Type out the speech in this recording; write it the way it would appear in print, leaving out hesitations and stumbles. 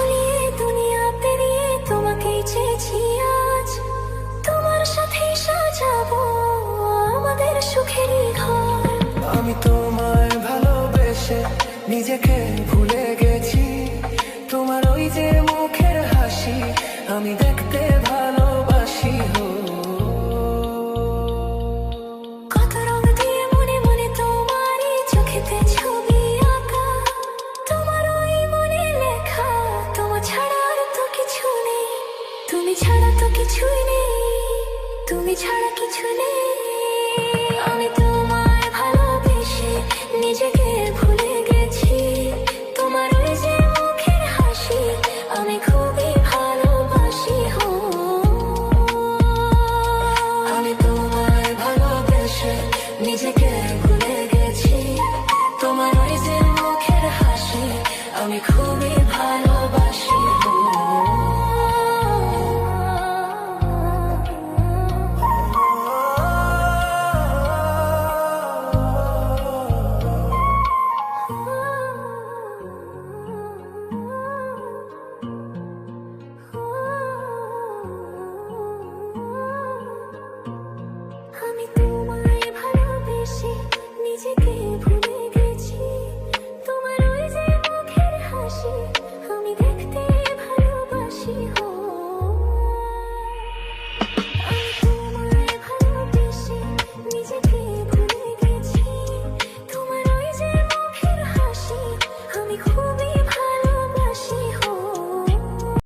ভুলিয়ে দুনিয়া পেরিয়ে তোমাকেই চেয়েছি আজ। তোমার সাথেই সাজাবো আমাদের সুখেরই ঘর। আমি তোমায় ভালোবেসে নিজেকে ভুলে গেছি। তোমার ওই যে মুখের হাসি আমি দেখতে ভালোবাসি। কত রং দিয়ে মনে মনে তোমারই চোখেতে ছবি আঁকা। তোমার ওই মনে লেখা তোমার ছাড়া আর তো কিছু নেই। তুমি ছাড়া তো কিছুই নেই, তুমি ছাড়া কিছু নেই।